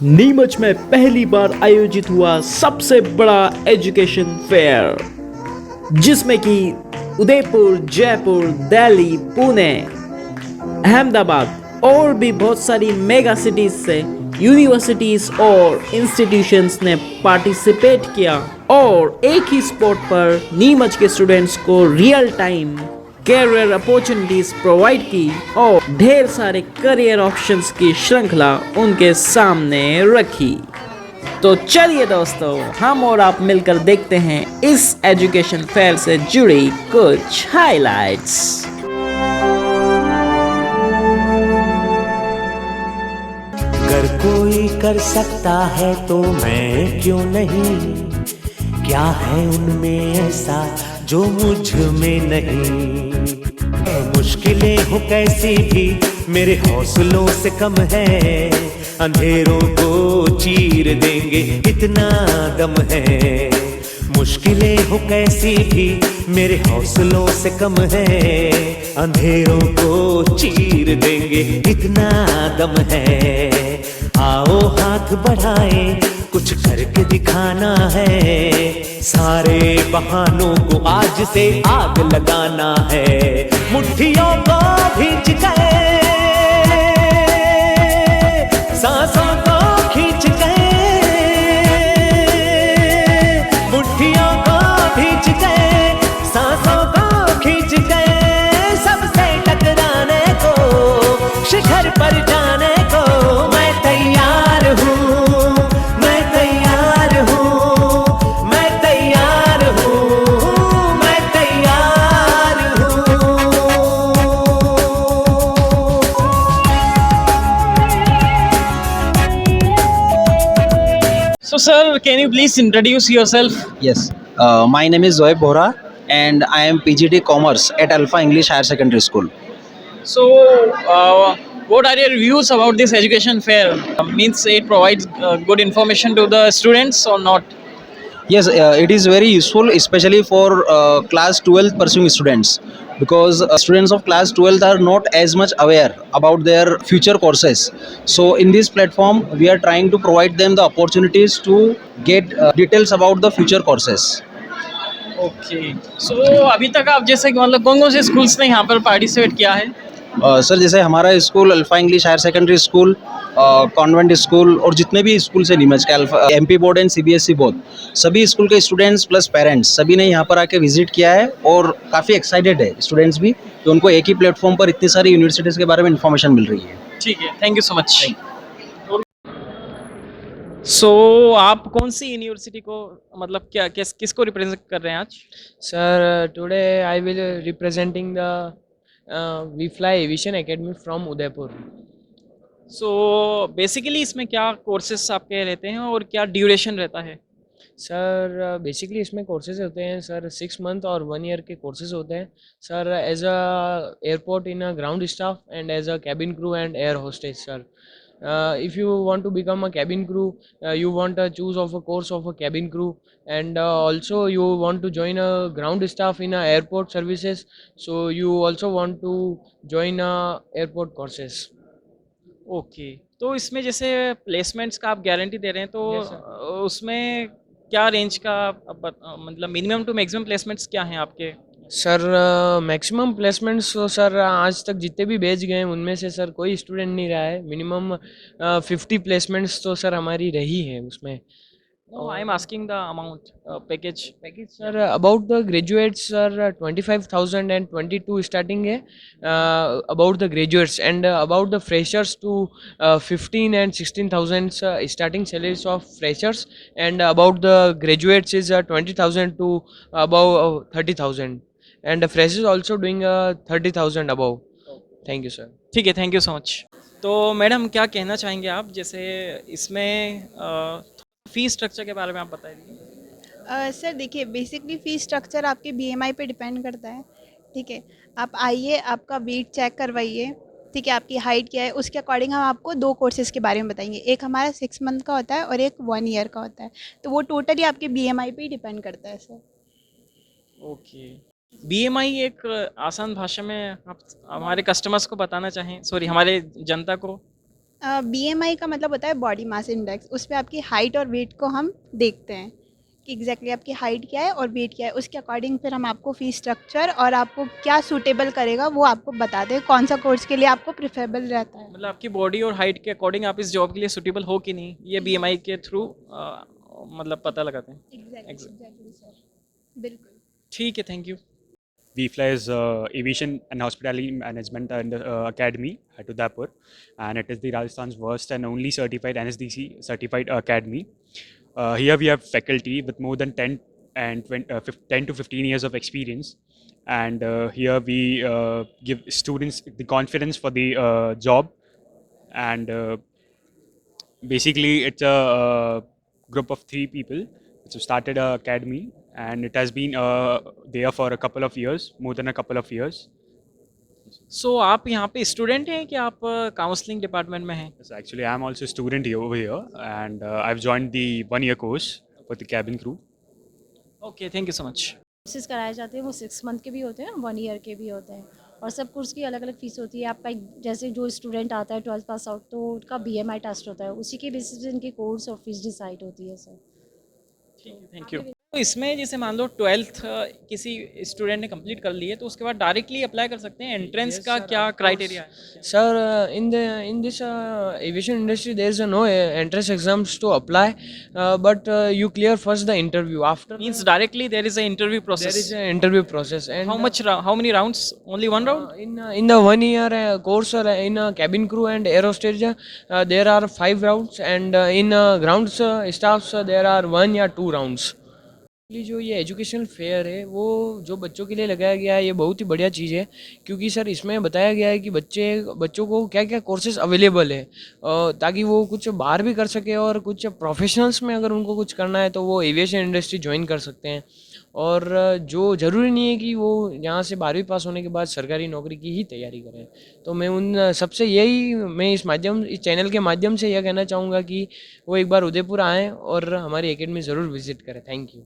नीमच में पहली बार आयोजित हुआ सबसे बड़ा एजुकेशन फेयर, जिसमें कि उदयपुर, जयपुर, दिल्ली, पुणे, अहमदाबाद और भी बहुत सारी मेगा सिटीज से यूनिवर्सिटीज और इंस्टीट्यूशंस ने पार्टिसिपेट किया और एक ही स्पॉट पर नीमच के स्टूडेंट्स को real time career opportunities provide की और ढेर सारे करियर ऑप्शंस की श्रृंखला उनके सामने रखी। तो चलिए दोस्तों, हम और आप मिलकर देखते हैं इस एजुकेशन फेयर से जुड़ी कुछ हाइलाइट्स। अगर कोई कर सकता है तो मैं क्यों नहीं, क्या है उनमें ऐसा जो मुझ में नहीं। मुश्किलें हो कैसी भी मेरे हौसलों से कम है, अंधेरों को चीर देंगे इतना दम है। मुश्किलें हो कैसी भी मेरे हौसलों से कम है, अंधेरों को चीर देंगे इतना दम है। आओ हाथ बढ़ाए, कुछ करके दिखाना है, सारे बहानों को आज से आग लगाना है। मुट्ठियों को भींच गए, सांसों को खींच गए, मुट्ठियों को भींच गए, सांसों को खींच गए। सबसे टकराने को, शिखर पर जाने को मैं तैयार हूँ, मैं तैयार हूँ, मैं तैयार हूँ, मैं तैयार हूँ। So, sir, can you please introduce yourself? Yes, my name is Zoeb Bohra and I am PGT Commerce at Alpha English Higher Secondary School. So, what are your views about this education fair? Means it provides good information to the students or not? Yes, it is very useful, especially for class 12 pursuing students, because students of class 12 are not as much aware about their future courses. So, in this platform, we are trying to provide them the opportunities to get details about the future courses. Okay, so अभी तक आप जैसे कि मतलब कौन कौन से schools ने यहाँ पर पार्टिसिपेट किया है? सर, जैसे हमारा school Alpha English higher secondary school, convent school और जितने भी स्कूल से नीमच के Alpha MP board and CBSE board, सभी स्कूल के स्टूडेंट्स प्लस पेरेंट्स सभी ने यहाँ पर आके विजिट किया है और काफ़ी एक्साइटेड है स्टूडेंट्स भी कि उनको एक ही प्लेटफॉर्म पर इतनी सारी यूनिवर्सिटीज़ के बारे में इन्फॉर्मेशन मिल रही है। ठीक है, थैंक यू सो मच। सो आप कौन सी यूनिवर्सिटी को मतलब क्या किसको रिप्रेजेंट कर रहे हैं आज? Sir, today I will representing the We Fly Aviation Academy from Udaipur. So basically इसमें क्या कोर्सेस आपके रहते हैं और क्या ड्यूरेशन रहता है? सर बेसिकली इसमें कोर्सेज होते हैं सर 6 मंथ और 1 ईयर के कोर्सेज होते हैं sir, as a airport in a ground staff and as a cabin crew and air hostess sir. If you want to become a cabin crew, you want to choose of a course of a cabin crew, and also you want to join a ground staff in a airport services, so you also want to join a airport courses. Okay, तो इसमें जैसे placements का आप guarantee दे रहे हैं तो Yes, sir. उसमें क्या रेंज का मतलब मिनिमम टू मैक्सिमम प्लेसमेंट्स क्या हैं आपके? सर मैक्सिमम प्लेसमेंट्स तो सर आज तक जितने भी बैच गए हैं उनमें से सर कोई स्टूडेंट नहीं रहा है. मिनिमम 50 प्लेसमेंट्स तो सर हमारी रही है उसमें. No, I am asking the amount package. Package sir about the graduates sir 25,000 and 22 starting है about the graduates, and about the freshers to 15 and 16,000 starting salaries of freshers, and about the graduates is 20,000 to about 30,000, and freshers also doing 30,000 about. Thank you sir. ठीक है, thank you so much. तो madam क्या कहना चाहेंगे आप, जैसे इसमें fees structure के बारे में आप बताइए। सर देखिए, बेसिकली फ़ी स्ट्रक्चर आपके बीएमआई पे डिपेंड करता है। ठीक है, आप आइए, आपका वेट चेक करवाइए, ठीक है, आपकी हाइट क्या है, उसके अकॉर्डिंग हम आपको 2 कोर्सेज़ के बारे में बताएंगे। एक हमारा 6 मंथ का होता है और एक 1 ईयर का होता है, तो वो टोटली आपके बीएमआई पे ही डिपेंड करता है सर। ओके, बीएमआई एक आसान भाषा में आप हमारे कस्टमर्स को बताना चाहें, सॉरी हमारे जनता को? BMI का मतलब होता है बॉडी मास इंडेक्स। उस पे आपकी हाइट और वेट को हम देखते हैं कि एग्जैक्टली आपकी हाइट क्या है और वेट क्या है। उसके अकॉर्डिंग फिर हम आपको फ़ीस स्ट्रक्चर और आपको क्या सूटेबल करेगा वो आपको बता दें, कौन सा कोर्स के लिए आपको प्रिफरेबल रहता है। मतलब आपकी बॉडी और हाइट के अकॉर्डिंग आप इस जॉब के लिए सूटेबल हो कि नहीं, ये बीएमआई के थ्रू मतलब पता लगाते हैं। एग्जैक्टली सर, बिल्कुल। ठीक है, thank you. VFLA is Aviation and Hospitality Management and Academy at Udaipur, and it is the Rajasthan's first and only certified NSDC certified academy. Here we have faculty with more than 10 and 10 to 15 years of experience, and here we give students the confidence for the job, and basically it's a group of 3 people which have started a academy, and it has been there for a couple of years, more than a couple of years. सो आप यहाँ पे student हैं कि आप counselling department में हैं? So actually, I'm also a student here over here, and I've joined the 1 year course for the cabin crew. Okay, thank you so much. Courses कराए जाते हैं वो 6 मंथ के भी होते हैं, 1 ईयर के भी होते हैं, और सब कोर्स की अलग अलग फ़ीस होती है। आपका जैसे जो स्टूडेंट आता है 12th पास आउट, तो उनका BMI टेस्ट होता है, उसी के बेसिस पे इनकी कोर्स और फीस डिसाइड होती है सर। Thank you. तो इसमें जैसे मान लो 12th किसी स्टूडेंट ने कंप्लीट कर ली है, तो उसके बाद डायरेक्टली अप्लाई कर सकते हैं? एंट्रेंस का क्या क्राइटेरिया है? Sir, in this aviation industry, there is no entrance exams to apply, but you clear first the interview. After means directly there is a interview there process. is an interview process, and how many rounds? Only one round? in the 1 year course in cabin crew and air hostess, there are 5 rounds, and in ground staffs there are 1 या 2 rounds. जो ये educational fair है वो जो बच्चों के लिए लगाया गया है, ये बहुत ही बढ़िया चीज़ है, क्योंकि सर इसमें बताया गया है कि बच्चों को क्या क्या कोर्सेज अवेलेबल है, ताकि वो कुछ बाहर भी कर सके, और कुछ प्रोफेशनल्स में अगर उनको कुछ करना है तो वो एविएशन इंडस्ट्री ज्वाइन कर सकते हैं। और जो ज़रूरी नहीं है कि वो यहाँ से 12वीं पास होने के बाद सरकारी नौकरी की ही तैयारी करें। तो मैं उन सबसे मैं इस चैनल के माध्यम से यह कहना चाहूँगा कि वो एक बार उदयपुर आएँ और हमारी एकेडमी ज़रूर विजिट करें। Thank you.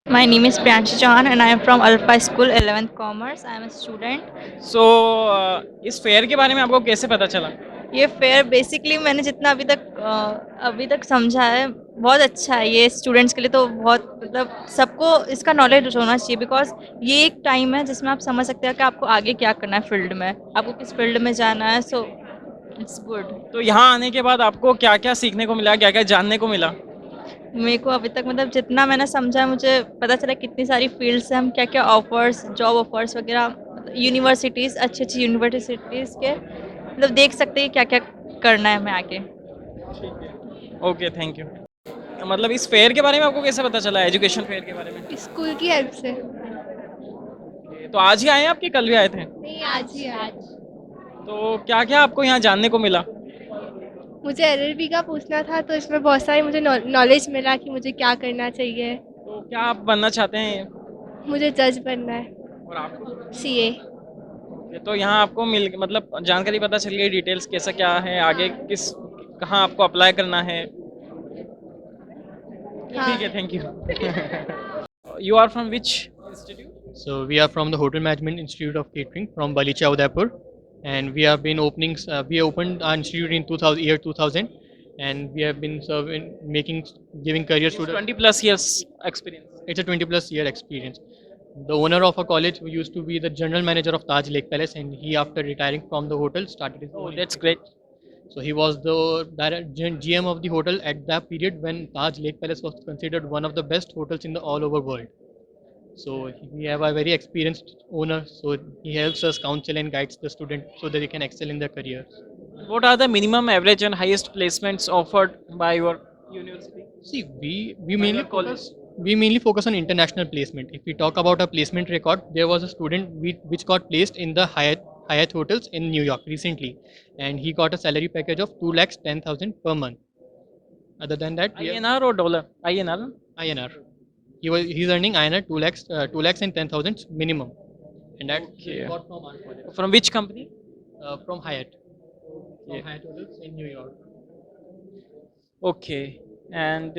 My name is Priyanshi Chauhan and I am from Alpha School 11th Commerce. I am a student. सो इस फेयर के बारे में आपको कैसे पता चला? ये फेयर बेसिकली मैंने जितना अभी तक समझा है बहुत अच्छा है। ये स्टूडेंट्स के लिए तो बहुत मतलब सबको इसका नॉलेज होना चाहिए, बिकॉज ये एक टाइम है जिसमें आप समझ सकते हैं कि आपको आगे क्या करना है फील्ड में, आपको किस फील्ड में जाना है। So it's good. तो यहाँ आने के बाद आपको क्या क्या सीखने को मिला, क्या क्या जानने को मिला? मेरे को अभी तक मतलब जितना मैंने समझा है, मुझे पता चला कितनी सारी फील्ड्स हैं, हम क्या क्या ऑफर्स, जॉब ऑफर्स वगैरह, यूनिवर्सिटीज़, अच्छी अच्छी यूनिवर्सिटीज़ के मतलब देख सकते हैं क्या क्या करना है हमें आगे। Okay, thank you. मतलब इस फेयर के बारे में आपको कैसे पता चला, एजुकेशन फेयर के बारे में? स्कूल की हेल्प से। तो आज ही आए हैं आप कि कल भी आए थे? नहीं, आज ही आज। तो क्या क्या आपको यहाँ जानने को मिला? मुझे LLB का पूछना था, तो इसमें बहुत सारी मुझे नॉलेज मिला कि मुझे क्या करना चाहिए। तो क्या आप बनना चाहते हैं? मुझे जज बनना है, और आपको? CA। तो यहाँ आपको मतलब जानकारी पता चल गई, डिटेल्स कैसा क्या है, आगे कहाँ आपको अप्लाई करना है? ठीक है, thank you. You are from which institute? So we are from the Hotel Management Institute of Catering from Balicha, Udaipur, and we have been we opened our institute in 2000, and we have been giving careers to 20 plus years experience. it's a 20 plus year experience. The owner of our college who used to be the general manager of Taj Lake Palace, and he after retiring from the hotel started his Oh, own that's great. institute. So he was the GM of the hotel at that period when Taj Lake Palace was considered one of the best hotels in the all over world. So we have a very experienced owner, so he helps us counsel and guides the student so that they can excel in their careers. What are the minimum, average and highest placements offered by your university? See, we mainly focus on international placement. If we talk about our placement record, there was a student which got placed in the Hyatt hotels in New York recently, and he got a salary package of 2,10,000 per month. Other than that, we have INR or dollar? INR. INR. He's earning INR 2 lakhs and 10,000 minimum, and that he got from our college, From which company? from Hyatt. From Hyatt hotels in New York. Okay. And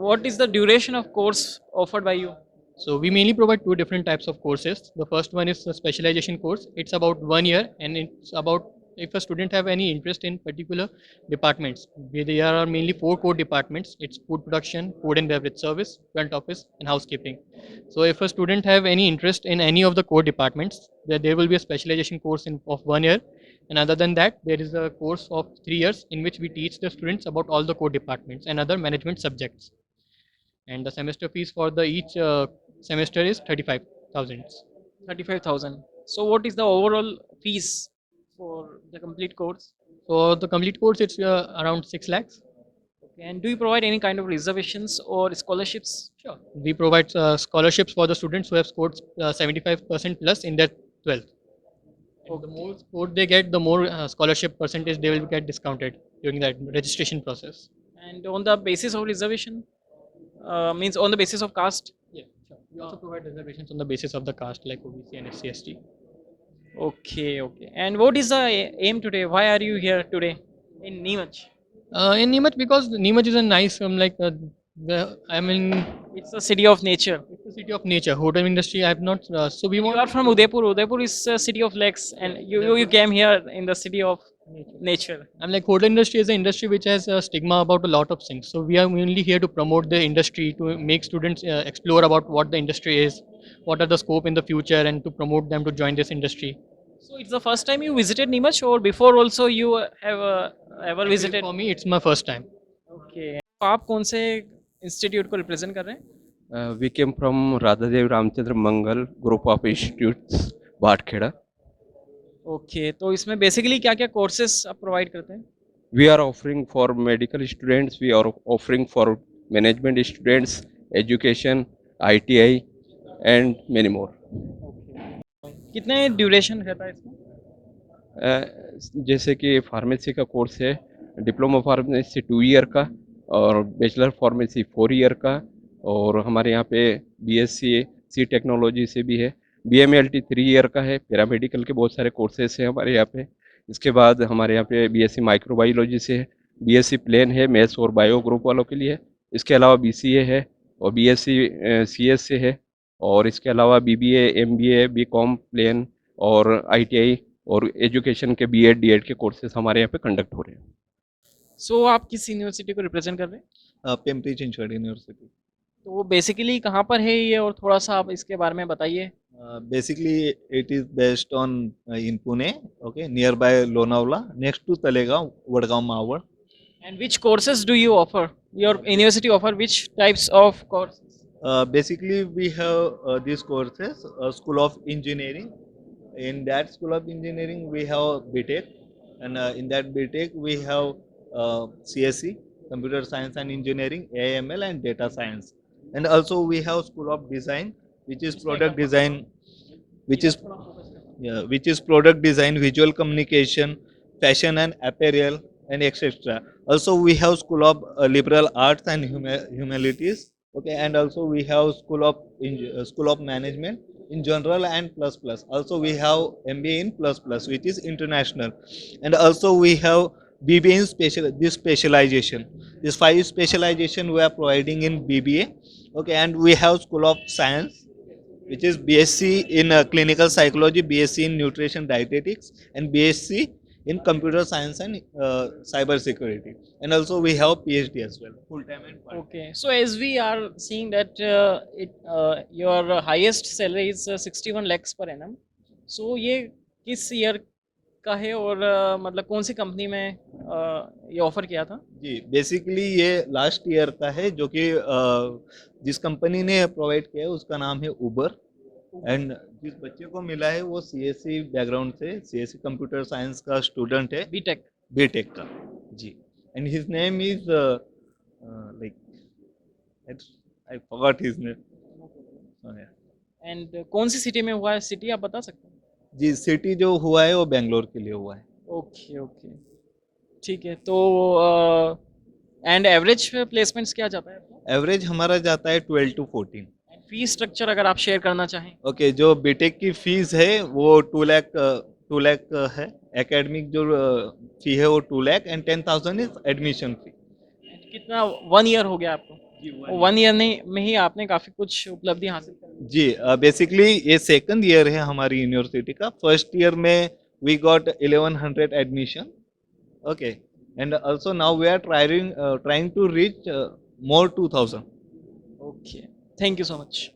what is the duration of course offered by you? So we mainly provide 2 different types of courses. The first one is a specialization course. It's about 1 year, and it's about if a student have any interest in particular departments, there are mainly 4 core departments. It's food production, food and beverage service, front office, and housekeeping. So if a student have any interest in any of the core departments, there will be a specialization course of 1 year. And other than that, there is a course of 3 years in which we teach the students about all the core departments and other management subjects. And the semester fees for the each semester is 35,000. 35,000. So what is the overall fees for the complete course? So the complete course, it's around 6 lakhs. Okay. And do you provide any kind of reservations or scholarships? Sure. We provide scholarships for the students who have scored 75% plus in their 12th. And the more score they get, the more scholarship percentage they will get discounted during that registration process. And on the basis of reservation, means on the basis of caste? Yeah, sure. We also provide reservations on the basis of the caste like OBC and SC ST. Okay, okay. And what is the aim today? Why are you here today in Neemuch? In Neemuch, because Neemuch is a nice, It's a city of nature. it's a city of nature. Hotel industry, I have not, so we You want are from Udaipur. Udaipur is a city of lakes, and you came here in the city of nature. I'm like hotel industry is an industry which has a stigma about a lot of things. So we are mainly here to promote the industry, to make students explore about what the industry is, what are the scope in the future, and to promote them to join this industry. So it's the first time you visited Neemuch, or before also you have ever visited? For me, it's my first time. Okay. आप कौन से institute को represent कर रहे हैं? We came from Radhadev Ramchandra Mangal Group of Institutes, Bhatkheda. Okay, तो इसमें basically क्या क्या कोर्सेस आप प्रोवाइड करते हैं? We are offering for medical students, we are offering for management students, education, ITI and many more. कितने duration रहता है इसमें? जैसे कि फार्मेसी का कोर्स है, डिप्लोमा फार्मेसी 2 ईयर का और बैचलर फार्मेसी 4 ईयर का, और हमारे यहाँ पे BSc सी टेक्नोलॉजी से भी है, BMLT 3 ईयर का है, पैरामेडिकल के बहुत सारे कोर्सेस हैं हमारे यहाँ पे। इसके बाद हमारे यहाँ पे BSc माइक्रोबायोलॉजी से है, BSc प्लेन है मैथ्स और बायो ग्रुप वालों के लिए, इसके अलावा BCA है और BSc CS से है, और इसके अलावा BBA MBA BCom प्लेन और ITI और एजुकेशन के B.Ed D.Ed के कोर्सेज हमारे यहाँ पे कंडक्ट हो रहे हैं। सो आप किस यूनिवर्सिटी को रिप्रेजेंट कर रहे हैं? पिंपरी चिंचवड यूनिवर्सिटी। तो वो बेसिकली कहाँ पर है ये, और थोड़ा सा आप इसके बारे में बताइए। Basically it is based on in Pune, okay, nearby Lonavala, next to Talegaon, Vadgaon Mawad. And which courses do you offer? Your university offer which types of courses? Basically we have these courses, School of Engineering. In that School of Engineering we have BTech, and in that BTech we have CSE, Computer Science and Engineering, AIML and Data Science. And also we have School of Design, which is product design, which is product design, visual communication, fashion and apparel, and etc. Also we have School of Liberal Arts and Humanities, okay, and also we have School of Management in general and plus plus. Also we have MBA in plus plus, which is international, and also we have BBA in this specialization. This 5 specialization we are providing in BBA, okay, and we have School of Science, which is BSc in clinical psychology, BSc in nutrition dietetics, and BSc in computer science and cyber security. And also we have PhD as well, full time and part. Okay, so as we are seeing that your highest salary is 61 lakhs per annum. So ये किस year का है, और मतलब कौन सी company में ये offer किया था? जी, बेसिकली ये लास्ट ईयर का है, जो कि जिस कंपनी ने प्रोवाइड किया है उसका नाम है उबर, एंड जिस बच्चे को मिला है वो CSE बैकग्राउंड से, CSE कंप्यूटर साइंस का स्टूडेंट है, बीटेक का जी, and his name is like I forgot his name. And कौन सी सिटी में हुआ है? सिटी आप बता सकते हैं? जी, सिटी जो हुआ है वो बेंगलोर के लिए हुआ है। ओके ओके, ठीक है। तो एंड एवरेज प्लेसमेंट्स क्या जाता है? एवरेज हमारा जाता है 12 to 14। फीस स्ट्रक्चर अगर आप शेयर करना चाहें। ओके, जो बीटेक की फीस है वो 2 लाख है, एकेडमिक जो फी है वो 2 lakh, and 10,000 is admission fee. कितना 1 ईयर हो गया आपको? 1 ईयर में ही आपने काफ़ी कुछ उपलब्धि हासिल कर ली। जी, बेसिकली ये सेकंड ईयर है हमारी यूनिवर्सिटी का। फर्स्ट ईयर में we got 1100 admission. Okay, and also now we are trying to reach more 2000. Okay, thank you so much.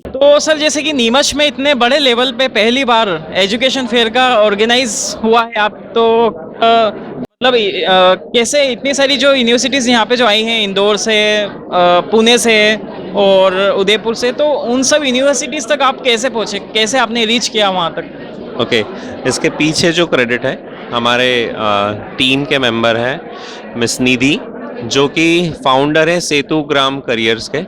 तो सर जैसे कि नीमच में इतने बड़े लेवल पे पहली बार एजुकेशन फेयर का ऑर्गेनाइज हुआ है, आप तो मतलब कैसे इतनी सारी जो यूनिवर्सिटीज़ यहाँ पे जो आई हैं, इंदौर से, पुणे से और उदयपुर से, तो उन सब यूनिवर्सिटीज़ तक आप कैसे पहुँचे, कैसे आपने रीच किया वहाँ तक? ओके, इसके पीछे जो क्रेडिट है हमारे टीम के मेंबर हैं मिस निधि, जो कि फाउंडर है सेतु ग्राम करियर्स के।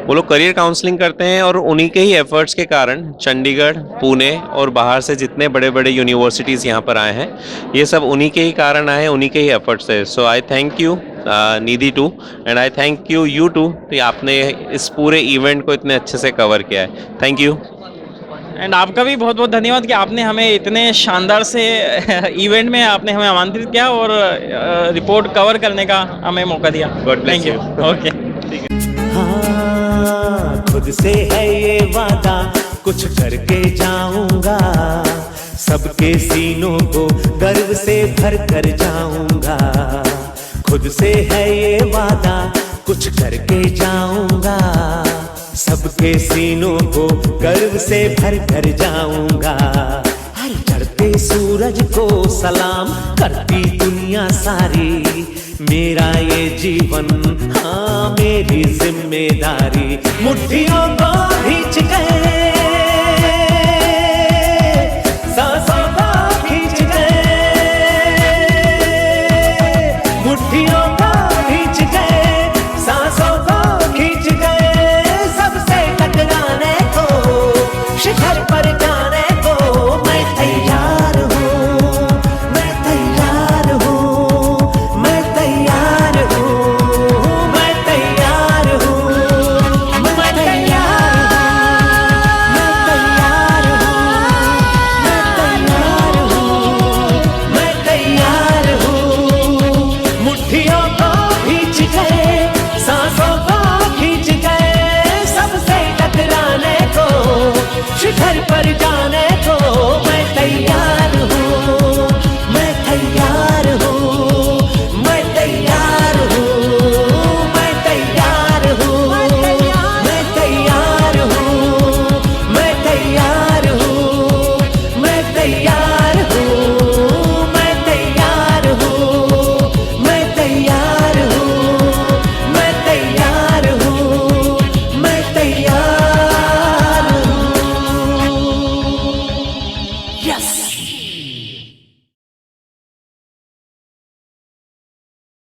वो लोग करियर काउंसलिंग करते हैं और उन्हीं के ही एफर्ट्स के कारण चंडीगढ़, पुणे और बाहर से जितने बड़े बड़े यूनिवर्सिटीज़ यहाँ पर आए हैं, ये सब उन्हीं के ही कारण आए हैं, उन्हीं के ही एफर्ट्स है। So I thank you Nidhi too, and I thank you too कि आपने इस पूरे इवेंट को इतने अच्छे से कवर किया है। Thank you. एंड आपका भी बहुत बहुत धन्यवाद कि आपने हमें इतने शानदार से इवेंट में आपने हमें आमंत्रित किया और रिपोर्ट कवर करने का हमें मौका दिया। Thank you. ओके, हाँ, खुद से है ये वादा, कुछ करके जाऊंगा, सबके सीनों को गर्व से भर कर जाऊंगा। खुद से है ये वादा, कुछ करके जाऊंगा, सबके सीनों को गर्व से भर कर जाऊंगा। हर चढ़ते सूरज को सलाम करती दुनिया सारी, मेरा ये जीवन हाँ मेरी जिम्मेदारी। मुट्ठियों को खींच के